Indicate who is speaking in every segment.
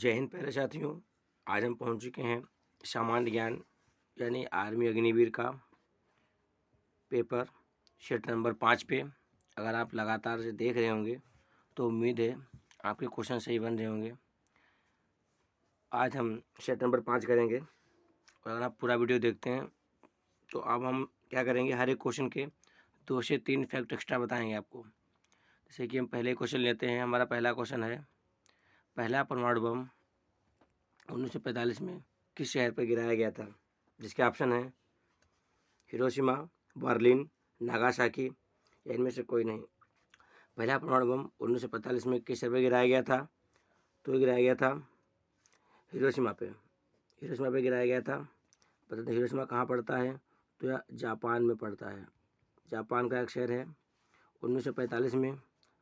Speaker 1: जय हिंद प्यारे साथियों। आज हम पहुंच चुके हैं सामान्य ज्ञान यानी आर्मी अग्निवीर का पेपर शीट नंबर 5 पे। अगर आप लगातार से देख रहे होंगे तो उम्मीद है आपके क्वेश्चन सही बन रहे होंगे। आज हम शीट नंबर 5 करेंगे और अगर आप पूरा वीडियो देखते हैं तो अब हम क्या करेंगे, हर एक क्वेश्चन के 2 से 3 फैक्ट एक्स्ट्रा बताएंगे आपको। जैसे कि हम पहले क्वेश्चन लेते हैं। हमारा पहला क्वेश्चन है, पहला परमाणु बम 1945 में किस शहर पर गिराया गया था? जिसके ऑप्शन है हिरोशिमा, बर्लिन, नागासाकी या इनमें से कोई नहीं। पहला परमाणु बम 1945 में किस शहर पर गिराया गया था? तो गिराया गया था हिरोशिमा पे। हिरोशिमा पे गिराया गया था। पता नहीं हिरोशिमा कहाँ पड़ता है? तो यह जापान में पड़ता है। जापान का एक शहर है। 1945 में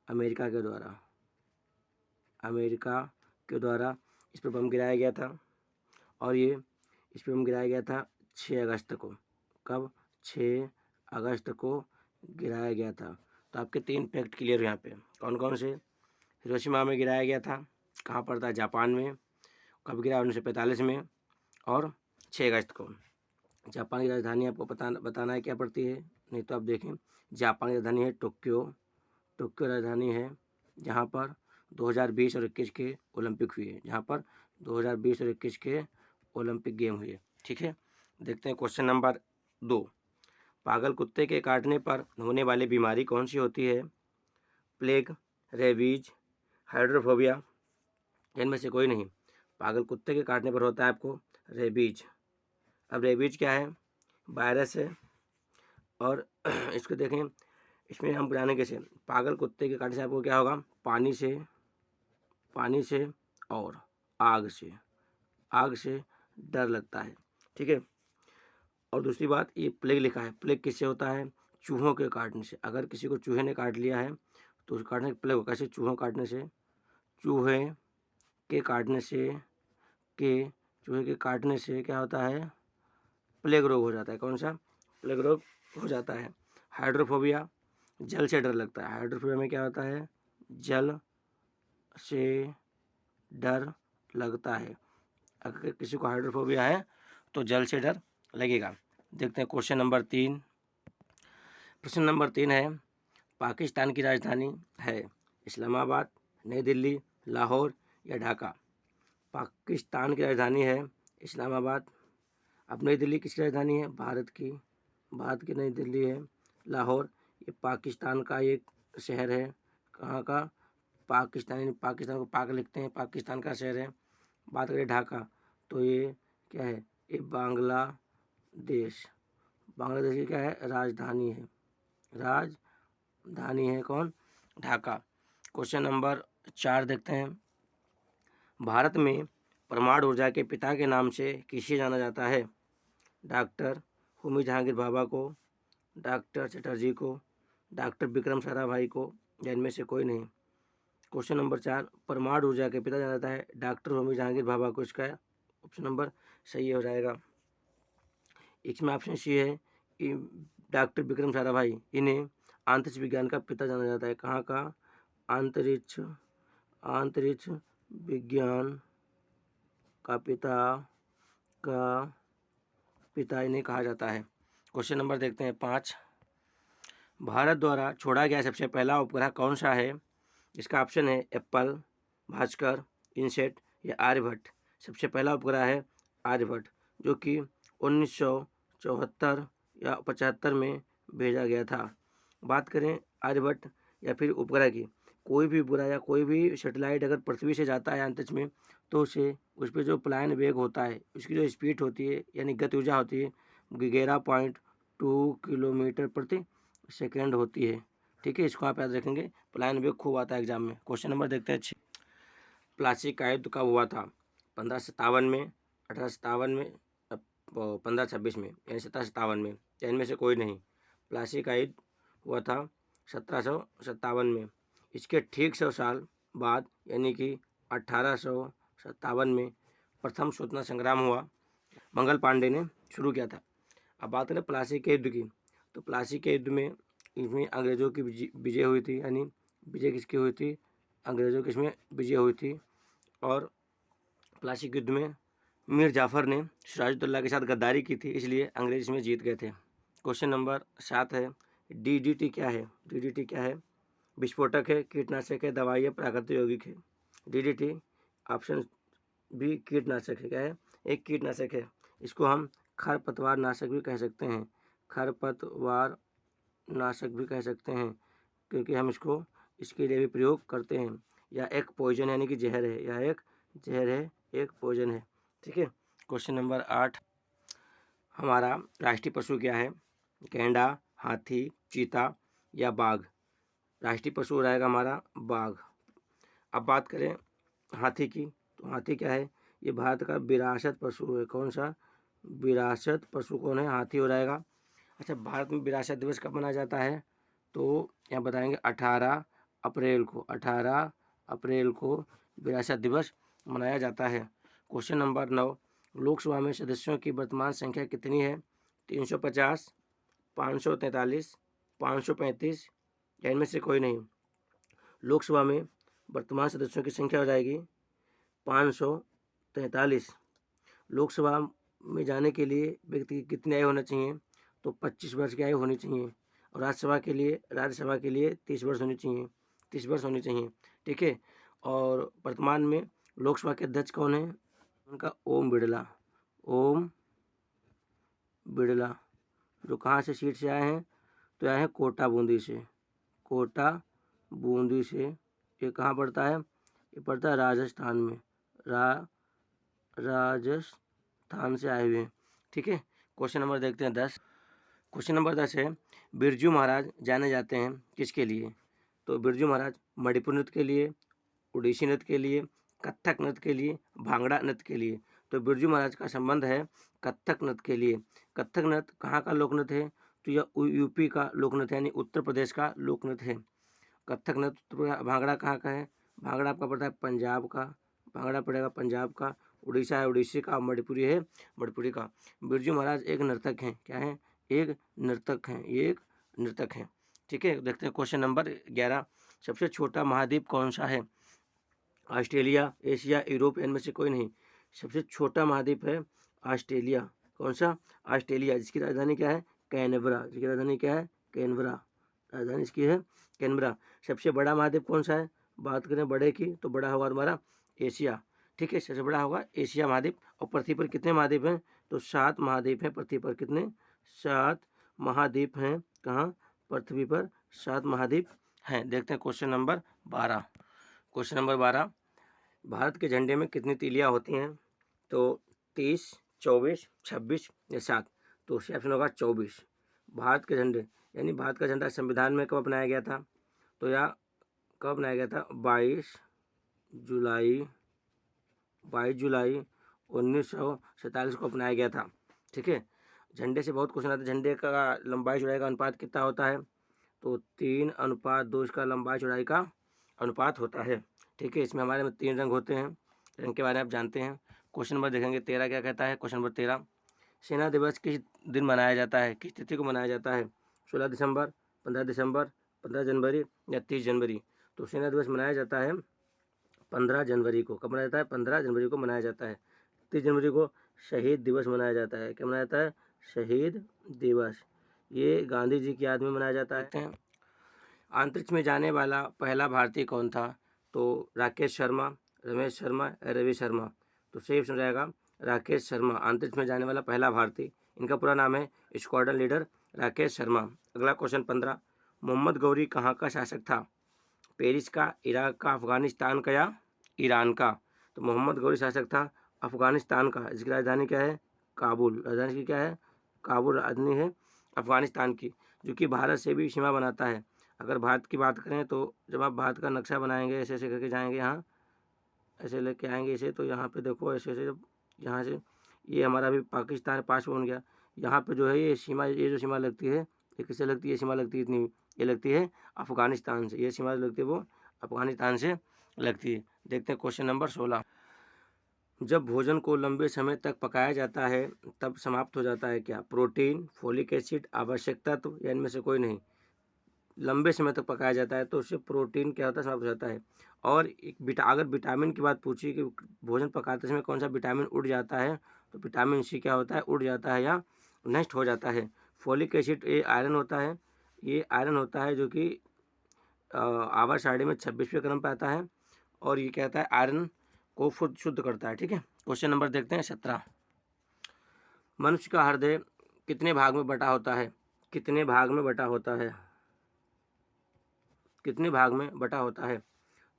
Speaker 1: अमेरिका के द्वारा इस पर बम गिराया गया था और इस पर बम गिराया गया था 6 अगस्त को। कब? 6 अगस्त को गिराया गया था। तो आपके 3 फैक्ट क्लियर यहाँ पे। कौन कौन से? हिरोशिमा में गिराया गया था, कहाँ पड़ता है? जापान में। कब गिरा? 1945 में और 6 अगस्त को। जापान की राजधानी आपको बताना है क्या पड़ती है? नहीं तो आप देखें, जापान की राजधानी है टोक्यो। टोक्यो राजधानी है जहाँ पर 2020 और 21 के ओलंपिक हुए। जहाँ पर 2020 और 21 के ओलंपिक गेम हुए। ठीक है, देखते हैं क्वेश्चन नंबर 2। पागल कुत्ते के काटने पर होने वाली बीमारी कौन सी होती है? प्लेग, रेबीज, हाइड्रोफोबिया, इनमें से कोई नहीं। पागल कुत्ते के काटने पर होता है आपको रेबीज। अब रेबीज क्या है? वायरस है और इसको देखें, इसमें हम जाने कैसे। पागल कुत्ते के काटने से आपको क्या होगा? पानी से और आग से डर लगता है। ठीक है, और दूसरी बात, ये प्लेग लिखा है। प्लेग किससे होता है? चूहों के काटने से। अगर किसी को चूहे ने काट लिया है तो उस काटने प्लेग होगा। कैसे? चूहे के काटने से क्या होता है? प्लेग रोग हो जाता है। कौन सा? प्लेग रोग हो जाता है। हाइड्रोफोबिया, जल से डर लगता है। हाइड्रोफोबिया में क्या होता है? जल से डर लगता है। अगर किसी को हाइड्रोफोबिया है तो जल से डर लगेगा। देखते हैं क्वेश्चन नंबर 3। प्रश्न नंबर 3 है, पाकिस्तान की राजधानी है इस्लामाबाद, नई दिल्ली, लाहौर या ढाका? पाकिस्तान की राजधानी है इस्लामाबाद। अब नई दिल्ली किसकी राजधानी है? भारत की नई दिल्ली है। लाहौर ये पाकिस्तान का एक शहर है। कहाँ का? पाकिस्तान को पाक लिखते हैं, पाकिस्तान का शहर है। बात करें ढाका तो ये क्या है? ये बांग्लादेश की क्या है? राजधानी है। कौन? ढाका। क्वेश्चन नंबर 4 देखते हैं। भारत में परमाणु ऊर्जा के पिता के नाम से किसे जाना जाता है? डॉक्टर होमी जहांगीर भाभा को, डॉक्टर चटर्जी को, डॉक्टर विक्रम साराभाई को या इनमें से कोई नहीं। क्वेश्चन नंबर 4, परमाणु ऊर्जा के पिता जाना जाता है डॉक्टर होमी जहांगीर भाभा को। इसका ऑप्शन नंबर सही हो जाएगा। इसमें ऑप्शन सी है कि डॉक्टर विक्रम साराभाई, इन्हें अंतरिक्ष विज्ञान का पिता जाना जाता है। कहाँ का? अंतरिक्ष विज्ञान का पिता इन्हें कहा जाता है। क्वेश्चन नंबर देखते हैं 5। भारत द्वारा छोड़ा गया सबसे पहला उपग्रह कौन सा है? इसका ऑप्शन है एप्पल, भास्कर, इनसेट या आर्यभट्ट। सबसे पहला उपग्रह है आर्यभट्ट, जो कि 1974 या 75 में भेजा गया था। बात करें आर्यभट्ट या फिर उपग्रह की, कोई भी उपग्रह या कोई भी सैटेलाइट अगर पृथ्वी से जाता है अंतरिक्ष में तो उस पर जो पलायन वेग होता है, उसकी जो स्पीड होती है यानी गति ऊर्जा होती है 11.2 किलोमीटर प्रति सेकेंड होती है। ठीक है, इसको आप याद रखेंगे। पलायन वेग खूब आता है एग्जाम में। क्वेश्चन नंबर देखते हैं 6। प्लासी का युद्ध कब हुआ था? 1557 में, 1857 में, 1526 में यानी 1757 में या इनमें से कोई नहीं। प्लासी का युद्ध हुआ था 1757 में। इसके ठीक 100 साल बाद यानी कि 1857 में प्रथम स्वतंत्रता संग्राम हुआ। मंगल पांडे ने शुरू किया था। अब बात करें प्लासी के युद्ध की, तो प्लासी के युद्ध में इसमें अंग्रेज़ों की विजय हुई थी। यानी विजय किसकी हुई थी? अंग्रेज़ों की इसमें विजय हुई थी। और प्लासी युद्ध में मीर जाफर ने सिराजुद्दौला के साथ गद्दारी की थी, इसलिए अंग्रेज इसमें जीत गए थे। क्वेश्चन नंबर 7 है, DDT क्या है? DDT क्या है? विस्फोटक है, कीटनाशक है, दवाई है, प्राकृतिक यौगिक है। DDT ऑप्शन बी कीटनाशक है। क्या है? एक कीटनाशक है। इसको हम खरपतवार नाशक भी कह सकते हैं, खरपतवार नाशक भी कह सकते हैं, क्योंकि हम इसको इसके लिए भी प्रयोग करते हैं। या एक पॉइजन यानी कि जहर है, या एक जहर है, एक पॉइजन है। ठीक है। क्वेश्चन नंबर 8, हमारा राष्ट्रीय पशु क्या है? गैंडा, हाथी, चीता या बाघ? राष्ट्रीय पशु रहेगा हमारा बाघ। अब बात करें हाथी की, तो हाथी क्या है? ये भारत का विरासत पशु है। कौन सा विरासत पशु कौन है? हाथी हो जाएगा। अच्छा, भारत में विरासत दिवस कब मनाया जाता है? तो यहाँ बताएंगे 18 अप्रैल को। 18 अप्रैल को विरासत दिवस मनाया जाता है। क्वेश्चन नंबर 9, लोकसभा में सदस्यों की वर्तमान संख्या कितनी है? 350, 543, 535 या इनमें से कोई नहीं। लोकसभा में वर्तमान सदस्यों की संख्या हो जाएगी 543। लोकसभा में जाने के लिए व्यक्ति की कितनी आयु होना चाहिए? तो 25 वर्ष की आयु होनी चाहिए। और राज्यसभा के लिए 30 वर्ष होनी चाहिए, 30 वर्ष होनी चाहिए। ठीक है। और वर्तमान में लोकसभा के अध्यक्ष कौन है? उनका ओम बिड़ला। ओम बिड़ला, जो कहाँ से सीट से आए हैं? तो आए हैं कोटा बूंदी से। कोटा बूंदी से। ये कहाँ पड़ता है? ये पड़ता है राजस्थान में। राजस्थान से आए हुए हैं। ठीक है। क्वेश्चन नंबर देखते हैं 10। क्वेश्चन नंबर 10 है, बिरजू महाराज जाने जाते हैं किसके लिए? तो बिरजू महाराज मणिपुर नृत्य के लिए, उड़ीसी नृत्य के लिए, कथक नृत्य के लिए, भांगड़ा नृत्य के लिए। तो बिरजू महाराज का संबंध है कथक नृत्य के लिए। कथक नृत्य कहाँ का लोक नृत्य है? तो यह यूपी का लोक नृत्य यानी उत्तर प्रदेश का लोक नृत्य है। कथक नृत्य। भांगड़ा कहाँ का है? भांगड़ा आपका पड़ता है पंजाब का। भांगड़ा पड़ेगा पंजाब का। उड़ीसा है उड़ीसी का। मणिपुरी है मणिपुरी का। बिरजू महाराज एक नर्तक हैं। क्या है? एक नर्तक हैं। एक नर्तक हैं। ठीक है। देखते हैं क्वेश्चन नंबर 11, सबसे छोटा महाद्वीप कौन सा है? ऑस्ट्रेलिया, एशिया, यूरोप, इनमें से कोई नहीं। सबसे छोटा महाद्वीप है ऑस्ट्रेलिया। कौन सा? ऑस्ट्रेलिया, जिसकी राजधानी क्या है? कैनबरा। जिसकी राजधानी क्या है? कैनबरा। राजधानी इसकी है कैनबरा। सबसे बड़ा महाद्वीप कौन सा है? बात करें बड़े की तो बड़ा होगा हमारा एशिया। ठीक है। सबसे बड़ा होगा एशिया महाद्वीप। और पृथ्वी पर कितने महाद्वीप हैं? तो 7 महाद्वीप हैं पृथ्वी पर। कितने? 7 महाद्वीप हैं। कहाँ? पृथ्वी पर 7 महाद्वीप हैं। देखते हैं question number 12। Question number 12, Bharat के झंडे में कितनी तीलियाँ होती हैं? तो 30, 24, 26 या 7। तो सी ऑप्शन होगा 24। भारत के झंडे यानी भारत का झंडा संविधान में कब अपनाया गया था? तो या कब अपनाया गया था? 22 जुलाई 1947 को अपनाया गया था। ठीक है। झंडे से बहुत क्वेश्चन आते हैं। झंडे का लंबाई चौड़ाई का अनुपात कितना होता है? तो 3:2 इसका लंबाई चौड़ाई का अनुपात होता है। ठीक है। इसमें हमारे में 3 रंग होते हैं। रंग के बारे में आप जानते हैं। क्वेश्चन नंबर देखेंगे 13 क्या कहता है? क्वेश्चन नंबर 13, सेना दिवस किस दिन मनाया जाता है? किस तिथि को मनाया जाता है? 16 दिसंबर, 15 दिसंबर, 15 जनवरी या 30 जनवरी? तो सेना दिवस मनाया जाता है 15 जनवरी को। कब मनाया जाता है? 15 जनवरी को मनाया जाता है। 30 जनवरी को शहीद दिवस मनाया जाता है। क्या मनाया जाता है? शहीद दिवस। ये गांधी जी की याद में मनाया जाता है। अंतरिक्ष में जाने वाला पहला भारतीय कौन था? तो राकेश शर्मा, रमेश शर्मा या रवि शर्मा? तो सही ऑप्शन रहेगा राकेश शर्मा। अंतरिक्ष में जाने वाला पहला भारतीय। इनका पूरा नाम है स्क्वाड्रन लीडर राकेश शर्मा। अगला क्वेश्चन 15, मोहम्मद गौरी कहाँ का शासक था? पेरिस का, इराक का, अफगानिस्तान का या ईरान का? तो मोहम्मद गौरी शासक था अफगानिस्तान का। इसकी राजधानी क्या है? काबुल। राजधानी की क्या है? काबुल राजधानी है अफगानिस्तान की, जो कि भारत से भी सीमा बनाता है। अगर भारत की बात करें तो जब आप भारत का नक्शा बनाएंगे, ऐसे ऐसे करके जाएंगे, यहाँ ऐसे लेके आएंगे इसे, तो यहाँ पे देखो ऐसे ऐसे, जब यहाँ से ये हमारा अभी पाकिस्तान पास बन गया, यहाँ पे जो है ये सीमा, ये जो सीमा लगती है ये किससे लगती है? सीमा लगती है इतनी, ये लगती है अफगानिस्तान से। ये सीमा लगती है वो अफगानिस्तान से लगती है। देखते हैं क्वेश्चन नंबर 16, जब भोजन को लंबे समय तक पकाया जाता है तब समाप्त हो जाता है क्या? प्रोटीन, फोलिक एसिड, आवश्यक तत्व या इनमें से कोई नहीं? लंबे समय तक पकाया जाता है तो उससे प्रोटीन क्या होता है? समाप्त हो जाता है। और एक अगर विटामिन की बात पूछी कि भोजन पकाते समय कौन सा विटामिन उड़ जाता है, तो विटामिन सी क्या होता है, उड़ जाता है या नष्ट हो जाता है। फोलिक एसिड ये आयरन होता है, ये आयरन होता है जो कि आवर सारणी में 26वें क्रम पे आता है और ये कहता है आयरन को शुद्ध करता है। ठीक है, क्वेश्चन नंबर देखते हैं 17। मनुष्य का हृदय कितने भाग में बटा होता है, कितने भाग में बटा होता है, कितने भाग में बटा होता है,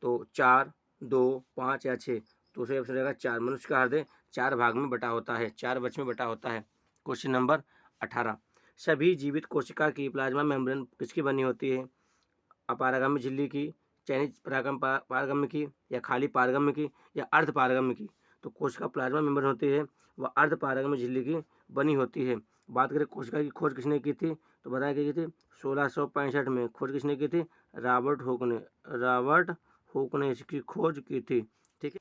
Speaker 1: तो 4, 2, 5 या 6। तो सही ऑप्शन रहेगा 4। मनुष्य का हृदय 4 भाग में बटा होता है, 4 बच में बटा होता है। Question number 18। सभी जीवित कोशिका की प्लाज्मा मेम्ब्रेन किसकी बनी होती है, अपारगम्य झिल्ली की, चयनित पारगम्य की, या खाली पारगम्य की, या अर्ध पारगम्य की। तो कोशिका प्लाज्मा मेम्ब्रेन होती है वह अर्ध पारगम्य झिल्ली की बनी होती है। बात करें कोशिका की खोज किसने की थी, तो बताया की थी 1665 में खोज किसने की थी, रॉबर्ट हुक ने इसकी खोज की थी। ठीक है,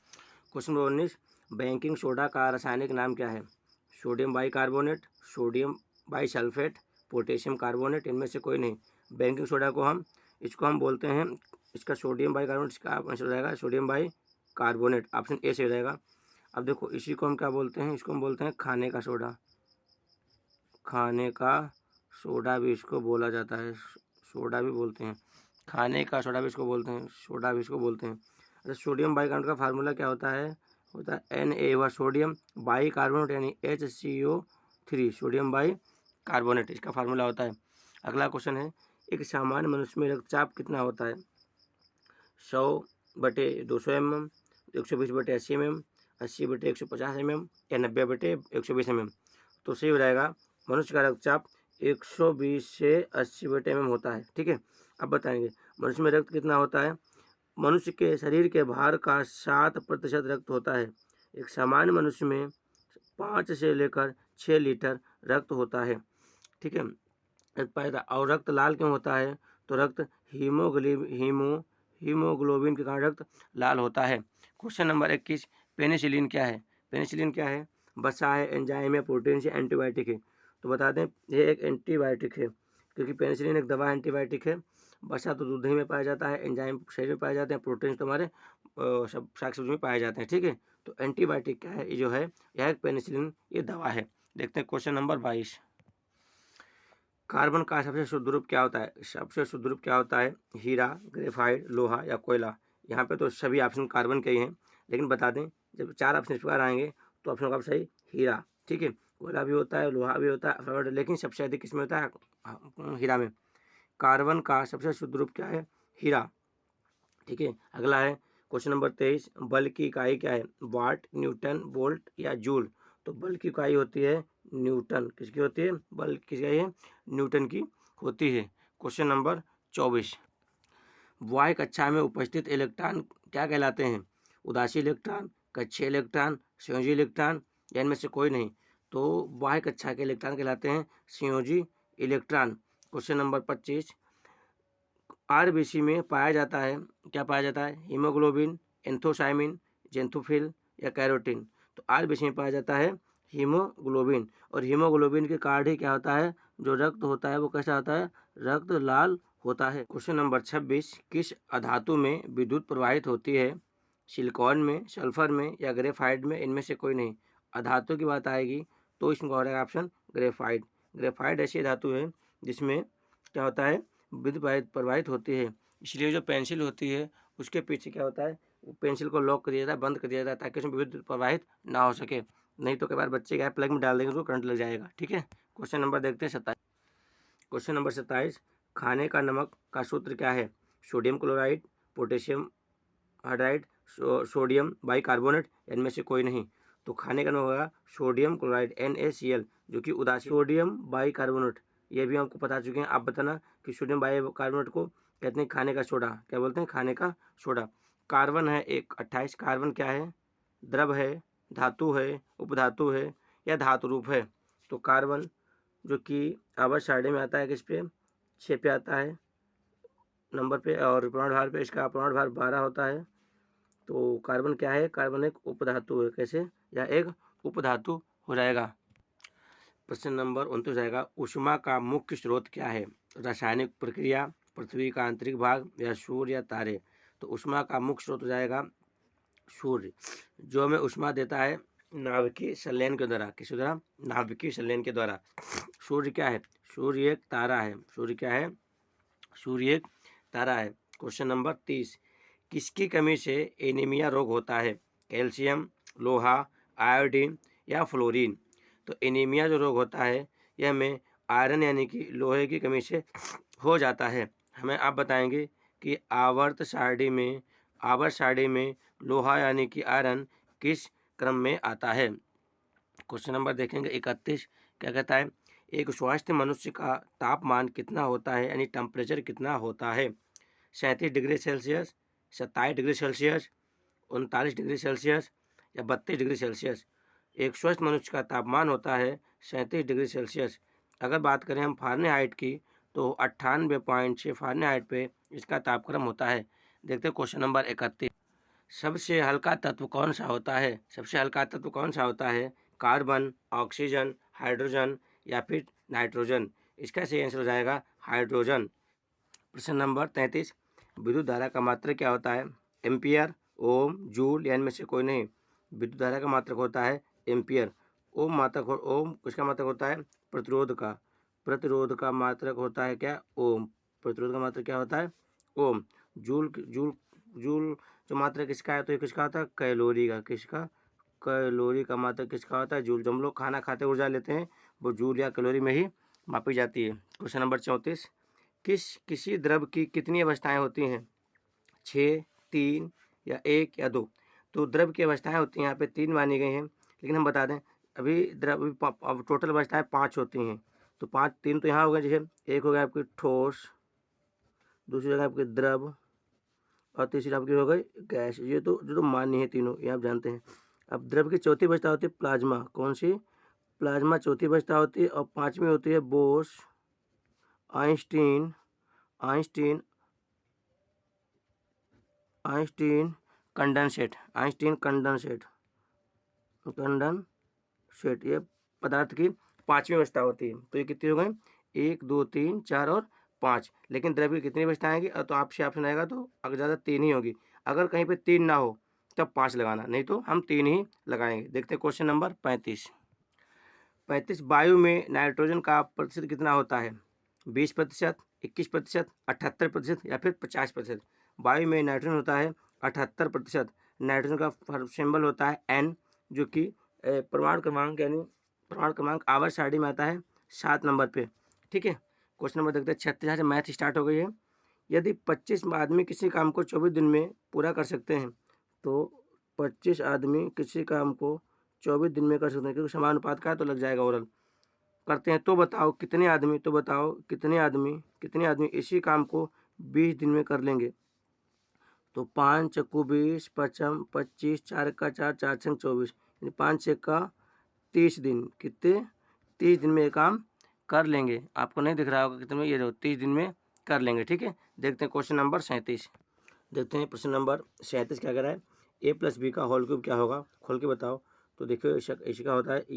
Speaker 1: क्वेश्चन नंबर 19। बेकिंग सोडा का रासायनिक नाम क्या है, sodium bicarbonate, sodium bisulphate, potassium carbonate, इनमें से कोई नहीं। बेकिंग सोडा को इसको हम बोलते हैं, इसका सोडियम बाइकार्बोनेट, इसका आंसर हो जाएगा सोडियम बाइकार्बोनेट, ऑप्शन ए सही रहेगा। अब देखो इसी को हम क्या बोलते हैं, इसको हम बोलते हैं खाने का सोडा, खाने का सोडा भी इसको बोला जाता है, सोडा भी बोलते हैं, खाने का सोडा भी इसको बोलते हैं, सोडा भी इसको बोलते हैं। अच्छा, सोडियम बाइकार्बोनेट का फार्मूला क्या होता है, होता है Na, सोडियम बाइकार्बोनेट यानी HCO3, सोडियम बाइकार्बोनेट इसका फार्मूला होता है। अगला क्वेश्चन है, एक सामान्य मनुष्य में रक्तचाप कितना होता है, 100/200 mm, 120/80 mm, 80/150 mm, या 90/120 mm। तो सही हो जाएगा मनुष्य का रक्तचाप 120 से 80/mm होता है। ठीक है, अब बताएंगे मनुष्य में रक्त कितना होता है। मनुष्य के शरीर के भार का 7% रक्त होता है। एक सामान्य मनुष्य में 5 से लेकर 6 लीटर रक्त होता है। ठीक है, और रक्त लाल क्यों होता है, तो रक्त हीमोग्लोबिन के कारण रक्त लाल होता है। Question number 21। पेनिसिलिन क्या है, पेनिसिलिन क्या है, वसा है, एंजाइम है, प्रोटीन से एंटीबायोटिक है। तो बता दें ये एक एंटीबायोटिक है, क्योंकि पेनिसिलिन एक दवा एंटीबायोटिक है। वसा तो दूध में पाया जाता है, एंजाइम शरीर में पाए जाते हैं, प्रोटीन तो हमारे सब शाक सब्जी में पाए जाते हैं। ठीक है, तो एंटीबायोटिक क्या है, ये जो है यह एक पेनिसिलिन ये दवा है। देखते हैं क्वेश्चन नंबर 22। कार्बन का सबसे शुद्ध रूप क्या होता है, सबसे शुद्ध रूप क्या होता है, हीरा, ग्रेफाइट, लोहा या कोयला। यहाँ पे तो सभी ऑप्शन कार्बन के ही हैं, लेकिन बता दें जब 4 ऑप्शन इस प्रकार आएंगे तो ऑप्शन का सही हीरा। ठीक है, कोयला भी होता है, लोहा भी होता है, लेकिन सबसे अधिक किसमें होता है, हीरा में। कार्बन का सबसे शुद्ध रूप क्या है, हीरा। ठीक है, अगला है क्वेश्चन नंबर 23। बल की इकाई क्या है, वाट, न्यूटन, वोल्ट या जूल। तो बल की इकाई होती है न्यूटन, किसकी होती है, बल किसकी है, न्यूटन की होती है। Question number 24। वायु कक्षा में उपस्थित इलेक्ट्रॉन क्या कहलाते हैं, उदासी इलेक्ट्रॉन, कक्षीय इलेक्ट्रॉन, संयोजी इलेक्ट्रॉन, या इनमें से कोई नहीं। तो वायु कक्षा के इलेक्ट्रॉन कहलाते हैं संयोजी इलेक्ट्रॉन। Question number 25। आरबीसी में पाया जाता है, क्या पाया जाता है, हीमोग्लोबिन, एंथोसाइमिन, जेंथोफिल या कैरोटीन। तो आरबीसी में पाया जाता है हीमोग्लोबिन, और हीमोग्लोबिन के कारण ही क्या होता है, जो रक्त होता है वो कैसा होता है, रक्त लाल होता है। Question number 26। किस अधातु में विद्युत प्रवाहित होती है, सिलिकॉन में, सल्फर में या ग्रेफाइट में, इनमें से कोई नहीं। अधातु की बात आएगी तो इसमें हो रहेगा ऑप्शन ग्रेफाइट। ग्रेफाइट ऐसी धातु है जिसमें क्या होता है, विद्युत प्रवाहित होती है, इसलिए जो पेंसिल होती है उसके पीछे क्या होता है, पेंसिल को लॉक कर दिया जाता है, बंद कर दिया जाता है, ताकि उसमें विद्युत प्रवाहित ना हो सके। नहीं तो कई बार बच्चे क्या प्लग में डाल देंगे उसको करंट लग जाएगा। ठीक है, क्वेश्चन नंबर देखते हैं 27। Question number 27। खाने का नमक का सूत्र क्या है, sodium chloride, potassium hydride, sodium bicarbonate, इनमें से कोई नहीं। तो खाने का नमक होगा सोडियम क्लोराइड NaCl, जो कि उदासीन सोडियम बाइकार्बोनेट, ये भी हमको बता चुके हैं। आप बताना कि सोडियम बाइकार्बोनेट को कहते हैं खाने का सोडा, क्या बोलते हैं, खाने का सोडा। कार्बन है 28। कार्बन क्या है, द्रव है, धातु है, उपधातु है या धातु रूप है। तो कार्बन जो कि आवर्त सारणी में आता है किस पे, 6 पे आता है नंबर पे, और परमाणु भार पे इसका परमाणु भार 12 होता है। तो कार्बन क्या है, कार्बन एक उपधातु है, कैसे, या एक उपधातु हो जाएगा। प्रश्न नंबर 29 जाएगा, ऊष्मा का मुख्य स्रोत क्या है, रासायनिक प्रक्रिया, पृथ्वी का आंतरिक भाग या सूर्य या तारे। तो ऊष्मा का मुख्य स्रोत हो जाएगा सूर्य, जो हमें ऊष्मा देता है नाभिकीय संलयन के द्वारा। किस द्वारा? नाभिकीय संलयन के द्वारा। सूर्य क्या है? सूर्य एक तारा है। सूर्य क्या है? सूर्य एक तारा है। क्वेश्चन नंबर 30, किसकी कमी से एनीमिया रोग होता है? कैल्शियम, लोहा, आयोडीन या फ्लोरीन? तो एनीमिया जो रोग होता है यह हमें आयरन यानी कि लोहे की कमी से हो जाता है। हमें आप बताएंगे कि आवर्त सारणी में लोहा यानी कि आयरन किस क्रम में आता है? क्वेश्चन नंबर देखेंगे 31, क्या कहता है? एक स्वस्थ मनुष्य का तापमान कितना होता है, यानी टेम्परेचर कितना होता है? 37 degree Celsius, 27 degree Celsius, 39 degree Celsius या 32 डिग्री सेल्सियस? एक स्वस्थ मनुष्य का तापमान होता है 37 डिग्री सेल्सियस। अगर बात करें हम फ़ारेनहाइट की तो 98.6 फ़ारेनहाइट पे इसका तापक्रम होता है। देखते हैं क्वेश्चन नंबर 31, सबसे हल्का तत्व कौन सा होता है? सबसे हल्का तत्व कौन सा होता है? कार्बन, ऑक्सीजन, हाइड्रोजन या फिर नाइट्रोजन? इसका सही आंसर हो जाएगा हाइड्रोजन। प्रश्न नंबर 33, विद्युत धारा का मात्रक क्या होता है? एम्पियर, ओम, जूल या इनमें से कोई नहीं? विद्युत धारा का मात्रक होता है एम्पियर। ओम किसका मात्रक होता है? प्रतिरोध का। प्रतिरोध का मात्रक होता है क्या? ओम। प्रतिरोध का मात्रक क्या होता है? ओम। जूल जूल जूल जो मात्रक किसका है? तो ये किसका होता है? कैलोरी का। किसका? कैलोरी का मात्रक किसका होता है? जूल। जब हम लोग खाना खाते ऊर्जा लेते हैं वो जूल या कैलोरी में ही मापी जाती है। क्वेश्चन नंबर 34, किसी द्रव की कितनी अवस्थाएं होती हैं? 6, 3 या 1 या 2? तो द्रव की अवस्थाएं होती हैं यहाँ पे 3 मानी गई हैं, लेकिन हम बता दें अभी द्रव अब टोटल अवस्थाएं 5 होती हैं। तो 5, 3 तो यहाँ हो गए, जैसे एक हो गया आपकी ठोस, दूसरी जगह आपकी द्रव और तीसरी आपकी हो गई गैस। ये तो जो मान्य है तीनों, ये आप जानते हैं। अब द्रव की चौथी अवस्था होती है प्लाज्मा। कौन सी? प्लाज्मा चौथी अवस्था होती है। और पांचवी होती है Bose Einstein Einstein Einstein condensate. Einstein condensate ये पदार्थ की पांचवी अवस्था होती है। तो ये कितनी हो गई? 1, 2, 3, 4 और 5। लेकिन द्रव की कितनी अवस्था आएगी? तो आपसे ऑप्शन आएगा तो अगर ज़्यादा 3 ही होगी। अगर कहीं पे 3 ना हो तब 5 लगाना, नहीं तो हम 3 ही लगाएंगे। देखते हैं क्वेश्चन नंबर 35, वायु में नाइट्रोजन का प्रतिशत कितना होता है? 20%, 21%, 78% या फिर 50%? वायु में नाइट्रोजन होता है 78%। नाइट्रोजन का सिंबल होता है N, जो कि परमाणु क्रमांक यानी परमाणु क्रमांक आवर्त सारणी में आता है 7 नंबर पे। ठीक है, क्वेश्चन नंबर देखते हैं 36 से मैथ स्टार्ट हो गई है। यदि 25 आदमी किसी काम को 24 दिन में पूरा कर सकते हैं, तो 25 आदमी किसी काम को 24 दिन में कर सकते हैं, क्योंकि समानुपात का है तो लग जाएगा ओरल। करते हैं तो बताओ कितने आदमी कितने आदमी इसी काम को 20 दिन में कर लेंगे? तो 5 चक्कू 20, 55, 25, 4 का 4, 4 छंग 24, यानी 5 6 का 30 दिन। कितने? 30 दिन में ये काम कर लेंगे। आपको नहीं दिख रहा होगा कितने में, ये 30 दिन में कर लेंगे। ठीक है, देखते हैं क्वेश्चन नंबर 37। देखते हैं प्रश्न नंबर 37 क्या कह रहा है? a + b का होल क्यूब क्या होगा? खोल के बताओ। तो देखिए इसका होता है a +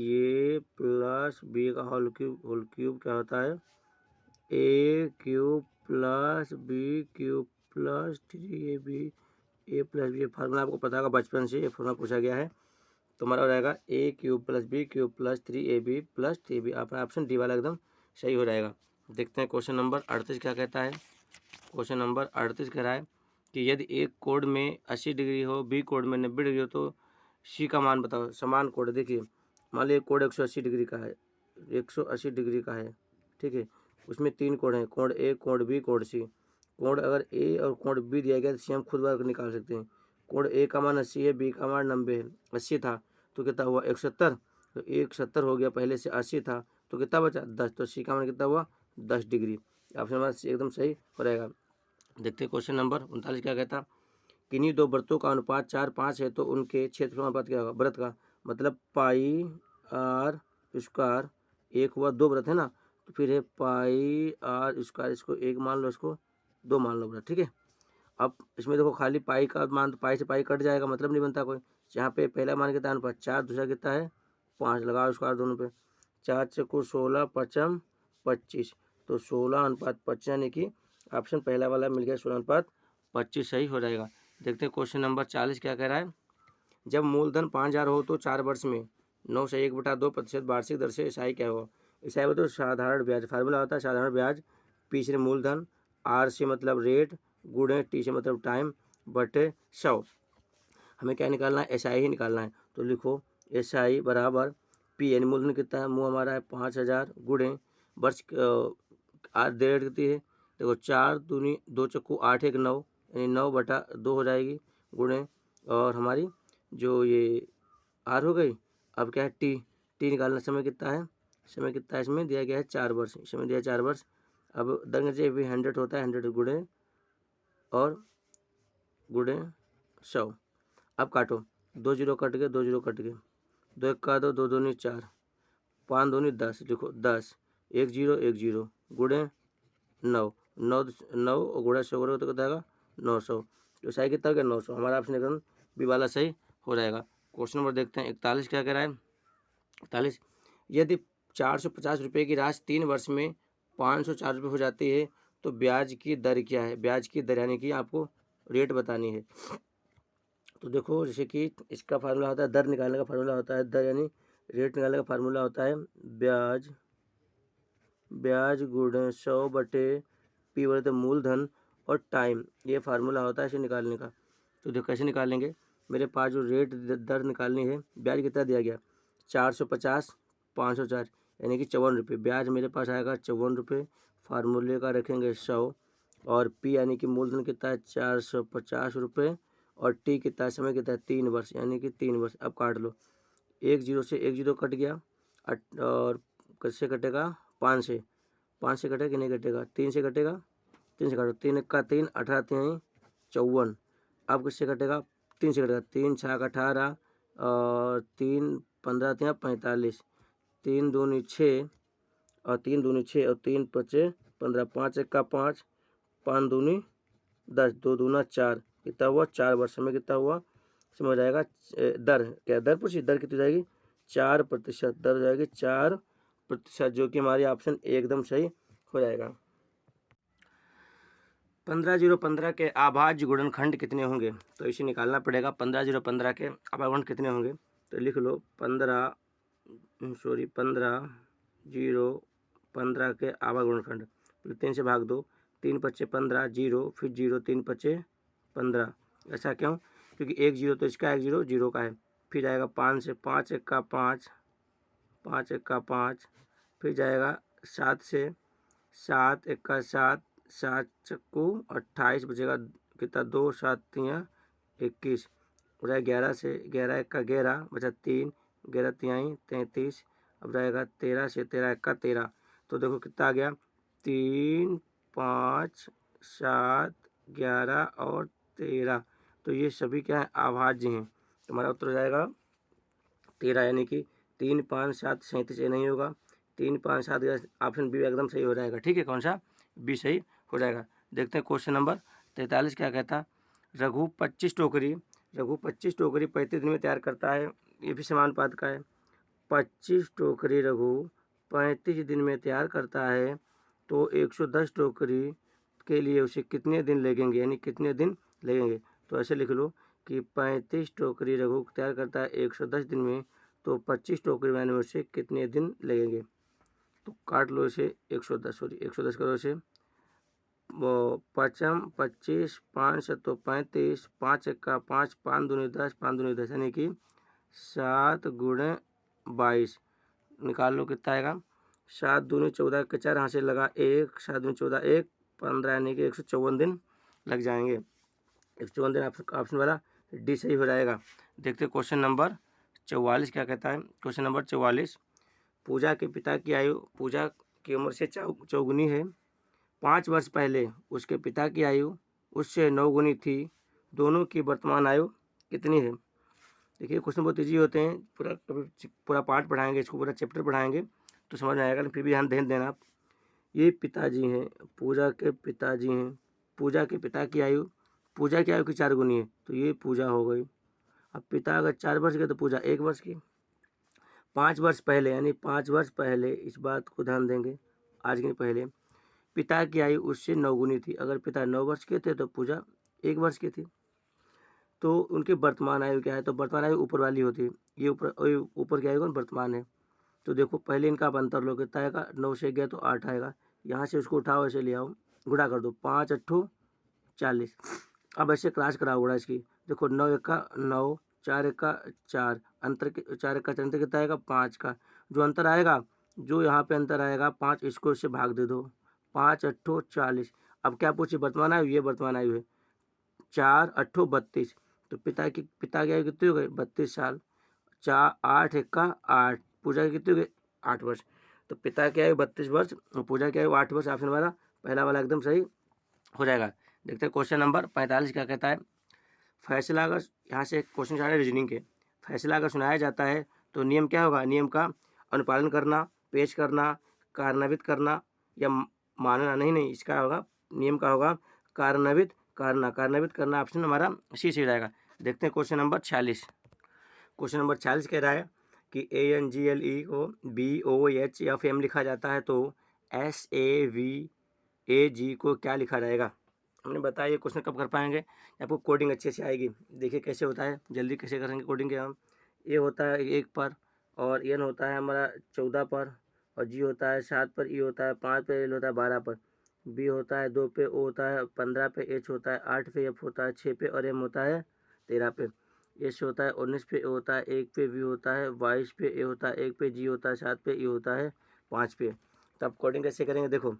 Speaker 1: b का होल क्यूब क्या होता है? a³ + b³ + 3ab a + b। Formula आपको पता होगा बचपन से, ये फार्मूला पूछा गया है। तो हमारा हो जाएगा a³ + b³ + 3ab + 3b। आपका ऑप्शन डी वाला एकदम सही हो जाएगा। देखते हैं क्वेश्चन नंबर 38 क्या कहता है? क्वेश्चन नंबर 38 कह रहा है कि यदि एक कोण में 80 डिग्री हो, बी कोण में 90 डिग्री हो, तो सी का मान बताओ। समान कोण, देखिए मान लीजिए कोण 180 डिग्री का है, 180 डिग्री का है। ठीक है, उसमें 3 कोण हैं, कोण ए, कोण बी, कोण सी। कोण अगर ए और कोण बी दिया गया तो सी हम खुद बार निकाल सकते हैं। कोण ए का मान 80 है, बी का मान 90 है। 80 था तो कितना हुआ? 170। तो 170 हो गया, पहले से 80 था तो कितना बचा? 10। तो सी का मान कितना हुआ? 10 डिग्री। ऑप्शन हमारा सी एकदम सही हो रहेगा। देखते हैं क्वेश्चन नंबर 39 क्या कहता? किन्हीं दो वृत्तों का अनुपात 4:5 है तो उनके क्षेत्रफल अनुपात क्या होगा? वृत्त का मतलब πr²। एक हुआ, 2 वृत्त है ना, तो फिर है πr²। इसको 1 मान लो, इसको 2 मान लो वृत्त। ठीक है, अब इसमें देखो खाली पाई का मान, तो पाई से पाई कट जाएगा, मतलब नहीं बनता कोई। यहाँ पे पहला मान कितना अनुपात 4, दूसरा कितना है 5, लगाओ स्क्वायर दोनों पे। 4 चक्कू 16, 5 25, तो 16:25, यानी कि ऑप्शन पहला वाला मिल गया 16:25। 25 सही हो जाएगा। देखते हैं क्वेश्चन नंबर 40 क्या कह रहा है। जब मूलधन 5000 हो तो 4 वर्ष में 9 से 1/2% वार्षिक दर से एसआई क्या होगा। एसआई वो तो साधारण ब्याज फार्मूला होता है, साधारण ब्याज पी से मूलधन, आर से मतलब रेट, गुणे टी से मतलब टाइम, बटे 100। हमें क्या निकालना है, एसआई ही निकालना है। तो लिखो एसआई बराबर पी यानी मूलधन कितना है, मुँह हमारा है 5000, गुणे वर्ष आज डेट कितनी है, देखो 4 दूनी 2 चक्कू 8 1 9 यानी 9/2 हो जाएगी, गुणे और हमारी जो ये आर हो गई। अब क्या है टी निकालना, समय कितना है, समय कितना है इसमें दिया गया है 4 वर्ष, समय दिया है 4 वर्ष। अब दंग भी 100 होता है, 100 गुणे और गुणे 100। अब काटो, 2 जीरो कट गए, 2 जीरो कट गए, 2 1 का 2, 2 दूनी 4, 5 दूनी 10, लिखो 10, 1 जीरो 1 जीरो, गुणे 9, 9 और गुणा 100 करोगे तो कितना आएगा 900। तो सही कितना हो गया 900। हमारा ऑप्शन एकदम बी वाला सही हो जाएगा। क्वेश्चन नंबर देखते हैं 41 क्या कह रहा है। 41, यदि 450 रुपये की राशि 3 वर्ष में 504 रुपये हो जाती है तो ब्याज की दर क्या है। ब्याज की दर यानी कि आपको रेट बतानी है। तो देखो जैसे कि इसका फार्मूला होता है, दर निकालने का फार्मूला होता है, दर यानी रेट निकालने का फार्मूला होता है ब्याज गुणे 100 बटे पी बोले तो मूलधन और टाइम, ये फार्मूला होता है इसे निकालने का। तो देखो कैसे निकालेंगे, मेरे पास जो रेट दर निकालनी है, ब्याज कितना दिया गया 450 504 यानी कि 54 रुपये, ब्याज मेरे पास आएगा 54 रुपये, फार्मूले का रखेंगे 100 और पी यानी कि मूलधन कितना है 450 रुपये और टी कितना है, समय कितना है 3 वर्ष यानी कि 3 वर्ष। अब काट लो, 1 जीरो से 1 जीरो कट गया और कैसे कटेगा 5 से, 5 से कटेगा कि नहीं कटेगा, 3 से कटेगा, 3 से काटो, 3 का 3, 18 3 54। अब किससे कटेगा, 3 से कटेगा, 3 6 18 और 3 15 3 45, 3 दूनी 6 और 3 दूनी 6 और 3 5 15, 5 1 का 5, 5 दूनी 10, 2 दूना 4, कितना हुआ 4 वर्ष में कितना हुआ समझ आएगा। दर क्या दर पूछी, दर कितनी जाएगी 4%, दर हो जाएगी 4%, जो कि हमारी ऑप्शन एकदम सही हो जाएगा। 15,015 के अभाज्य गुणनखंड कितने होंगे, तो इसे निकालना पड़ेगा। 15,015 के अभाज्य गुणनखंड कितने होंगे, तो लिख लो 15,015 के अभाज्य गुणनखंड, 3 से भाग दो, 3 5 15 जीरो, फिर जीरो 3 5 15। ऐसा क्यों, क्योंकि 1 जीरो तो इसका 1 जीरो जीरो का है, फिर जाएगा 5 से 5 1 का 5, 5 1 का 5, फिर जाएगा 7 से 7 1 का 7, 7 चक्कू 28 बचेगा कितना 2 7 3 21, हो जाएगा 11 से 11 1 का 11 बचा 3, 11 3 33, अब जाएगा 13 से 13 1 का 13। तो देखो कितना आ गया 3 5 7 11 और 13, तो ये सभी क्या है अभाज्य हैं। तो हमारा उत्तर हो जाएगा 13 यानी कि 3 5 7 37 ये नहीं होगा, 3 5 7 ऑप्शन बी एकदम सही हो जाएगा। ठीक है, कौन सा बी सही हो जाएगा। देखते हैं क्वेश्चन नंबर 43 क्या कहता। रघु 25 टोकरी 35 दिन में तैयार करता है, ये भी समानुपात का है। 25 टोकरी रघु 35 दिन में तैयार करता है तो 110 टोकरी के लिए उसे कितने दिन लगेंगे, यानी कितने दिन लगेंगे। तो ऐसे लिख लो कि 35 टोकरी रघु तैयार करता है 110 दिन में, तो 25 टोकरी बनाने में उसे कितने दिन लगेंगे। तो काट लो इसे 110 करो इसे, वो 5 25 5 7 35, 5 1 का 5, 5 दूनी 10, 5 दूनी 10 यानी कि 7 गुणे 22 निकाल लो कितना आएगा, 7 दूनी 14 के 4 यहाँ से लगा 1, 7 दूनी 14 1 15 यानी कि 154 दिन लग जाएंगे। 154 दिन ऑप्शन वाला डी सही हो जाएगा। देखते क्वेश्चन नंबर 44 क्या कहता है। क्वेश्चन नंबर 44, पूजा के पिता की आयु पूजा की उम्र से चौगुनी है। 5 वर्ष पहले उसके पिता की आयु उससे 9 गुनी थी, दोनों की वर्तमान आयु कितनी है। देखिए क्वेश्चन बहुत ईजी होते हैं, पूरा पार्ट पढ़ाएंगे, इसको पूरा चैप्टर पढ़ाएंगे तो समझ में आएगा, फिर भी ध्यान देना आप। ये पिताजी हैं, पूजा के पिताजी हैं, पूजा के पिता की आयु पूजा की आयु की 4 गुनी है, तो ये पूजा हो गई। अब पिता अगर 4 वर्ष के तो पूजा 1 वर्ष की। 5 वर्ष पहले यानी 5 वर्ष पहले, इस बात को ध्यान देंगे, आज के पहले पिता की आयु उससे 9 गुनी थी। अगर पिता 9 वर्ष के थे तो पूजा 1 वर्ष की थी। तो उनकी वर्तमान आयु क्या है, तो वर्तमान आयु ऊपर वाली होती है, ये ऊपर की आयु कौन वर्तमान है। तो देखो पहले इनका आप अंतर लो, कितना आएगा, 9 से गया तो 8 आएगा, यहाँ से उसको उठाओ ऐसे ले आओ, गुणा कर दो, 5 अट्ठो 40। अब ऐसे क्रॉस कराओ गुणा इसकी, देखो 9 एका 9, 4 एका 4, अंतर 4 एका 4 अंतर कितना आएगा 5 का, जो अंतर आएगा, जो यहाँ पे अंतर आएगा 5, इसको इससे भाग दे दो, 5 अट्ठो 40। अब क्या पूछे, वर्तमान आयु, ये वर्तमान आयु है, 4 अट्ठो 32, तो पिता की आयु कितनी हो गई 32 साल, 4 8 एका 8, पूजा की कितनी हो गई 8 वर्ष। तो पिता की आयु 32 वर्ष और पूजा की आयु 8 वर्ष। ऑप्शन हमारा पहला वाला एकदम सही हो जाएगा। देखते हैं क्वेश्चन नंबर 45 क्या कहता है। फैसला अगर, यहाँ से क्वेश्चन आ रहे रीजनिंग के, फैसला अगर सुनाया जाता है तो नियम क्या होगा, नियम का अनुपालन करना, पेश करना, कार्यान्वित करना या मानना, नहीं इसका होगा, नियम का होगा कार्यान्वित करना, कार्यान्वित करना, ऑप्शन हमारा सी से जाएगा। देखते हैं क्वेश्चन नंबर 46। क्वेश्चन नंबर 46 कह रहा है कि ANGLE को BOHFM लिखा जाता है तो SAVAG को क्या लिखा जाएगा। हमने बताया ये क्वेश्चन कब कर पाएंगे, आपको कोडिंग अच्छे से आएगी। देखिए कैसे होता है, जल्दी कैसे करेंगे कोडिंग के हम। ए होता है 1 पर, और एन होता है हमारा 14 पर, और जी होता है 7 पर, ई होता है 5 पर, एल होता है 12 पर, बी होता है 2 पे, ओ होता है 15 पे, एच होता है 8 पे, एफ होता है 6 पे, और एम होता है 13 पे, एस होता है 19 पे, ए होता है 1 पे, वी होता है 22 पे, ए होता है 1 पे, जी होता है 7 पे, ई होता है 5 पे। तब कोडिंग कैसे करेंगे, देखो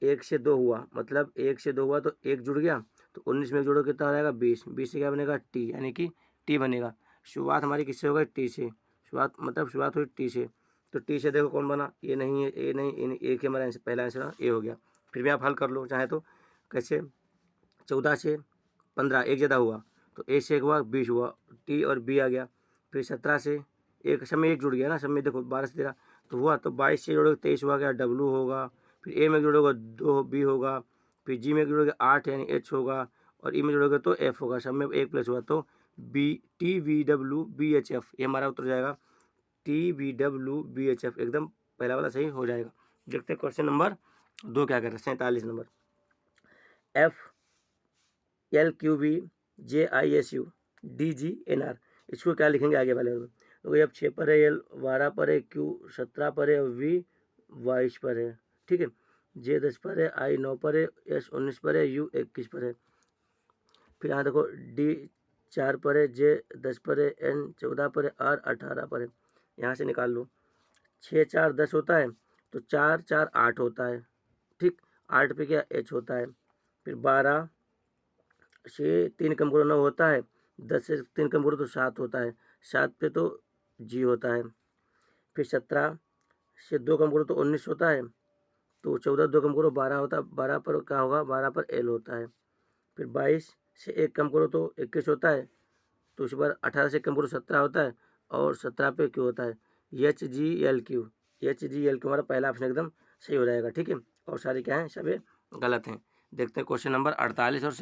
Speaker 1: 1 से 2 हुआ, मतलब 1 से 2 हुआ तो 1 जुड़ गया, तो 19 में जोड़ो कितना हो जाएगा 20, 20 से क्या बनेगा टी, यानी कि टी बनेगा। शुरुआत हमारी किससे होगा, टी से, शुरुआत हुई टी से, तो टी से देखो कौन बना, ये नहीं है, ए नहीं, ए के हमारा पहला आंसर ए हो गया। फिर भी आप हल कर लो चाहे तो, कैसे, 14 से 15 एक ज़्यादा हुआ, तो ए से एक हुआ 20 हुआ, टी और बी आ गया। फिर 17 से एक, सब में एक जुड़ गया ना, सब में देखो 12 से 13 तो हुआ, तो 22 से जोड़ोगे 23 हुआ, गया डब्लू होगा, फिर ए में जोड़ोगे 2 बी होगा, फिर जी में जोड़ोगे 8 यानी एच होगा, और ई में जोड़ोगे तो एफ होगा, सब में एक प्लस हुआ, तो BTVWBHF ये हमारा उत्तर जाएगा, TVWBHF एकदम पहला वाला सही हो जाएगा। देखते हैं क्वेश्चन नंबर 2 क्या कर रहा है, 47 नंबर। FLQBJISUDGNR, इसको क्या लिखेंगे आगे वाले में, तो अब 6 पर है, एल 12 पर है, क्यू 17 पर है, वी 22 पर है, ठीक है, जे 10 पर है, आई 9 पर है, एस 19 पर है, यू 21 पर है। फिर यहाँ देखो डी 4 पर है, जे 10 पर है, एन 14 पर है, आर 18 पर है। यहाँ से निकाल लो, 6 4 10 होता है, तो 4 4 8 होता है, ठीक, 8 पे क्या एच होता है, फिर 12 से 3 कम करो 9 होता है, 10 से 3 कम करो तो 7 होता है, 7 पे तो जी होता है, फिर 17 से 2 कम करो तो 19 होता है, तो 14 2 कम करो 12 होता है, 12 पर क्या होगा, 12 पर एल होता है, फिर 22 से 1 कम करो तो 21 होता है, तो उसी बार 18 से कम करो 17 होता है, और 17 पे क्यू होता है, HGLQ हमारा पहला ऑप्शन एकदम सही हो जाएगा, ठीक है, और सारे क्या हैं, सभी गलत हैं। देखते हैं क्वेश्चन नंबर 48 और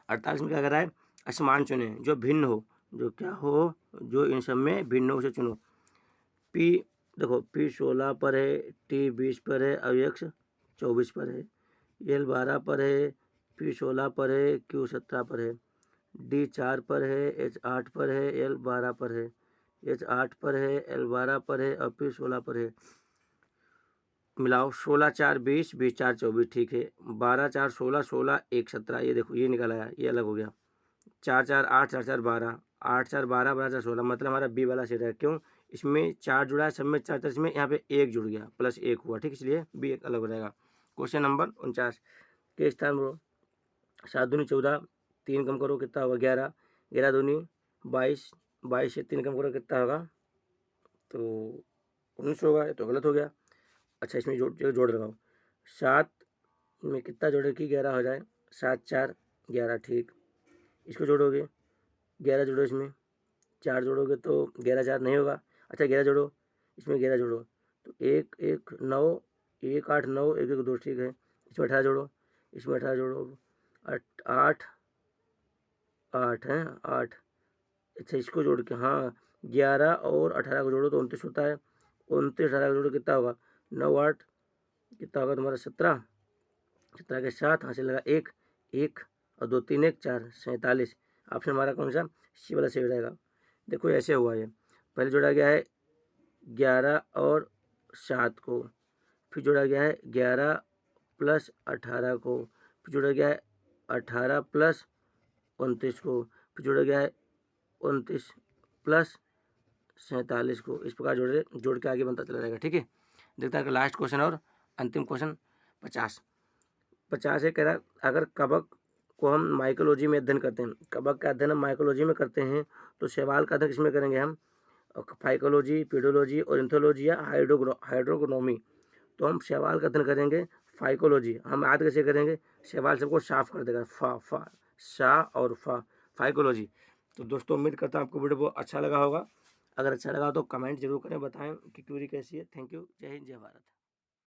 Speaker 1: 48 में क्या कर रहा है, असमान चुने जो भिन्न हो, जो क्या हो, जो इन सब में भिन्न हो उसे चुनो। पी देखो पी 16 पर है, टी 20 पर है, और एक्स 24 पर है, एल 12 पर है, पी 16 पर है, क्यू 17 पर है, डी 4 पर है, एच 8 पर है, एल 12 पर है, एच 8 पर है, एल 12 पर है, और पी 16 पर है। मिलाओ 16 4 20, 20 4 24, ठीक है, 12 4 16, 16 1 17, ये देखो ये निकल आया, ये अलग हो गया, 4 4 8 4 4 12, 8 4 12 12 4 16, मतलब हमारा बी वाला सेट है, क्यों, इसमें 4 जुड़ा है, सब में 4 4, इसमें यहाँ पे 1 जुड़ गया प्लस 1 हुआ, ठीक, इसलिए बी एक अलग हो जाएगा। क्वेश्चन नंबर 49 के स्थान पर 7 दूनी 14, 3 कम करो कितना होगा 11, 11 दूनी 22, 22 से 3 कम करो कितना होगा, तो 19 होगा, ये तो गलत हो गया। अच्छा इसमें जोड़ लगाओ, 7 में कितना जोड़े कि 11 हो जाए, 7 4 11, ठीक, इसको जोड़ोगे 11 जोड़ो, इसमें 4 जोड़ोगे तो 11 4 नहीं होगा, अच्छा 11 जोड़ो, इसमें 11 जोड़ो तो 1 1 9, 1 8 9 1 1 2, ठीक है, इसमें 18 जोड़ो, इसमें 18 जोड़ो, 8 8 है 8, अच्छा इसको जोड़ के, हाँ 11 और 18 को जोड़ो तो 29 होता है, 29 18 को जोड़ो कितना होगा, 9 8 कितना होगा तुम्हारा 17, 17 के साथ हासिल लगा 1 1 और 2 3 1 4 47। ऑप्शन हमारा कौन सा, सी वाला सही हो जाएगा। देखो ऐसे हुआ है, पहले जोड़ा गया है 11 और 7 को, फिर जोड़ा गया है 11 प्लस 18 को, फिर जोड़ा गया है 18 प्लस 29 को, फिर जोड़ा गया है 29 प्लस 47 को। इस प्रकार जोड़ के आगे बनता चला जाएगा। ठीक है, देखता है लास्ट क्वेश्चन और अंतिम क्वेश्चन 50 है। कह रहा अगर कवक को हम माइकोलॉजी में अध्ययन करते हैं, कवक का अध्ययन हम माइकोलॉजी में करते हैं, तो शैवाल का अध्ययन किसमें करेंगे हम, फाइकोलॉजी, पीडोलॉजी, ऑर्निथोलॉजी या हाइड्रोग्नोमी। तो हम शैवाल का अध्ययन करेंगे फाइकोलॉजी। हम याद कैसे करेंगे, शैवाल सबको साफ कर देगा, फा सा और फा, फाइकोलॉजी। तो दोस्तों उम्मीद करता हूँ आपको वीडियो बहुत अच्छा लगा होगा। अगर अच्छा लगा तो कमेंट जरूर करें, बताएं कि क्यूरी कैसी है। थैंक यू, जय हिंद, जय भारत।